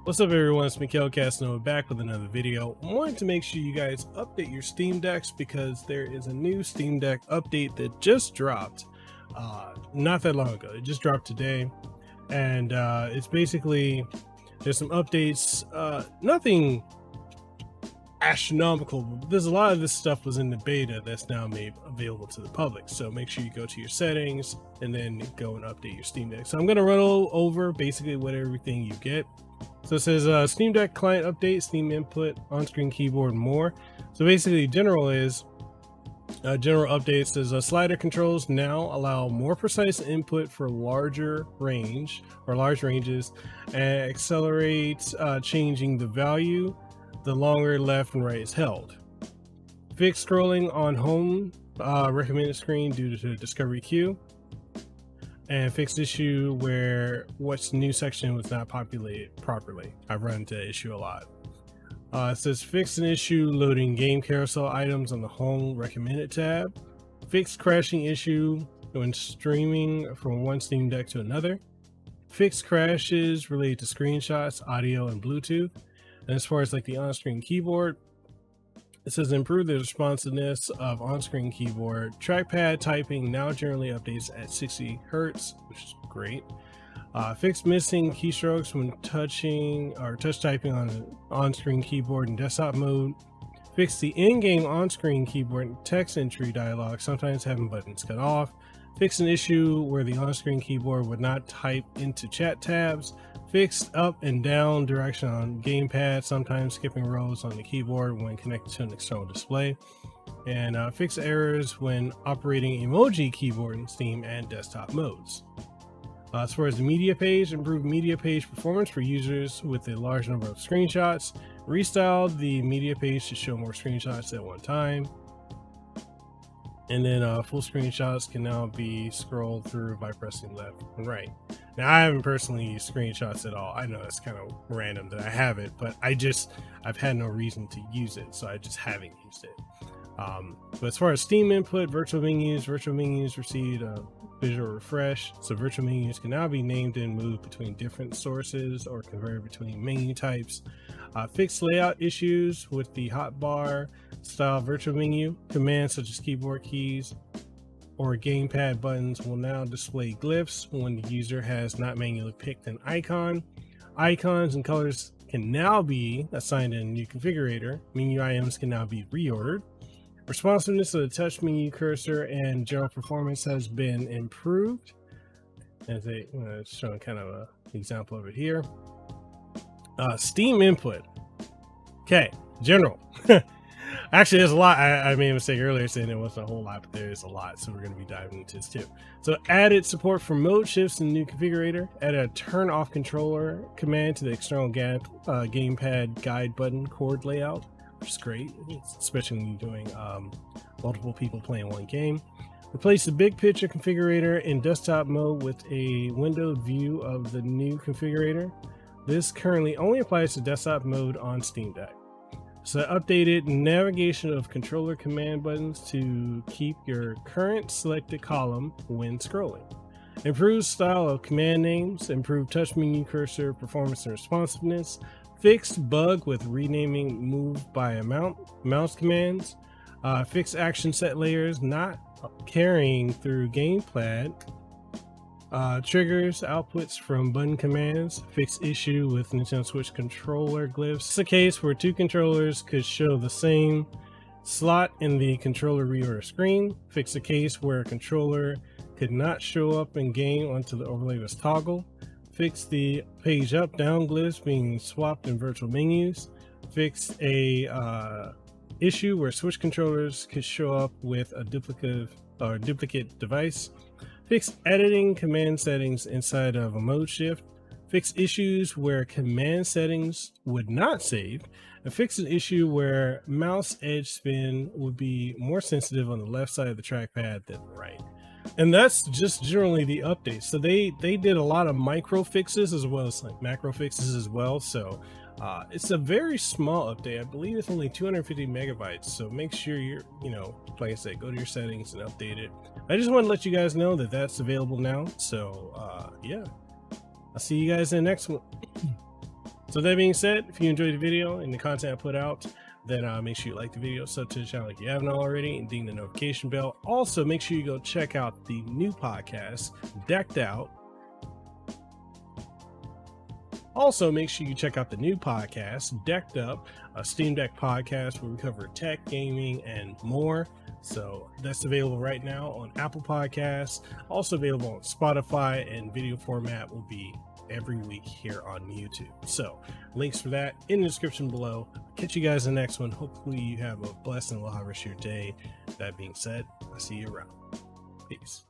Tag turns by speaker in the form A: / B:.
A: What's up everyone, it's Mikhail Casanova back with another video. I wanted to make sure you guys update your Steam Decks because there is a new Steam Deck update that just dropped not that long ago. It just dropped today, and it's basically, there's some updates, nothing astronomical, but there's a lot of this stuff was in the beta that's now made available to the public. So make sure you go to your settings and then go and update your Steam Deck. So I'm going to run over basically what everything you get. So it says Steam Deck client update, Steam input, on-screen keyboard, more. So basically general update says slider controls now allow more precise input for larger range or large ranges, and accelerates changing the value the longer left and right is held. Fixed scrolling on home recommended screen due to discovery queue. And fixed issue where what's new section was not populated properly. I've run into that issue a lot. It says fix an issue loading game carousel items on the home recommended tab. Fixed crashing issue when streaming from one Steam Deck to another. Fixed crashes related to screenshots, audio, and Bluetooth. And as far as like the on-screen keyboard, it says improve the responsiveness of on-screen keyboard. Trackpad typing now generally updates at 60 Hz, which is great. Fix missing keystrokes when touching or touch typing on an on-screen keyboard in desktop mode. Fix the in-game on-screen keyboard text entry dialog, sometimes having buttons cut off. Fix an issue where the on-screen keyboard would not type into chat tabs. Fixed up and down direction on gamepad, sometimes skipping rows on the keyboard when connected to an external display. And fix errors when operating emoji keyboard in Steam and desktop modes. As far as the media page, improved media page performance for users with a large number of screenshots. Restyled the media page to show more screenshots at one time. And then full screenshots can now be scrolled through by pressing left and right. Now, I haven't personally used screenshots at all. I know it's kind of random that I have it, but I've had no reason to use it, so I just haven't used it. But as far as Steam input, virtual menus received a visual refresh. So virtual menus can now be named and moved between different sources or converted between menu types. Fixed layout issues with the hotbar style virtual menu. Commands such as keyboard keys or gamepad buttons will now display glyphs when the user has not manually picked an icon. Icons and colors can now be assigned in a new configurator. Menu items can now be reordered. Responsiveness of the touch menu cursor and general performance has been improved. As it's showing kind of an example of it here. Steam input. Okay, general. Actually, there's a lot. I made a mistake earlier saying there wasn't a whole lot, but there is a lot, so we're going to be diving into this too. So added support for mode shifts in the new configurator. Added a turn off controller command to the external gamepad guide button cord layout, which is great, especially when you're doing multiple people playing one game. Replace the big picture configurator in desktop mode with a windowed view of the new configurator. This currently only applies to desktop mode on Steam Deck. So updated navigation of controller command buttons to keep your current selected column when scrolling. Improved style of command names, improved touch menu cursor performance and responsiveness, fixed bug with renaming move by amount mouse commands, fixed action set layers not carrying through gamepad, triggers outputs from button commands, fixed issue with Nintendo Switch controller glyphs. It's a case where two controllers could show the same slot in the controller reorder screen. Fix a case where a controller could not show up in game until the overlay was toggled. Fix the page up down glyphs being swapped in virtual menus. Fix a issue where Switch controllers could show up with a duplicate device. Fix editing command settings inside of a mode shift. Fix issues where command settings would not save. And fix an issue where mouse edge spin would be more sensitive on the left side of the trackpad than the right. And that's just generally the updates. So they did a lot of micro fixes as well as like macro fixes as well. So it's a very small update. I believe it's only 250 megabytes. So make sure you're, like I said, go to your settings and update it. I just want to let you guys know that that's available now. So yeah, I'll see you guys in the next one. So that being said, if you enjoyed the video and the content I put out, then make sure you like the video, sub to the channel if you haven't already, and ding the notification bell. Also, make sure you go check out the new podcast, Decked Out. Also, make sure you check out the new podcast, Decked Up, a Steam Deck podcast where we cover tech, gaming, and more. So that's available right now on Apple Podcasts, also available on Spotify, and video format will be every week here on YouTube. So links for that in the description below. Catch you guys in the next one. Hopefully you have a blessed and aloha rest of your day. That being said, I'll see you around. Peace.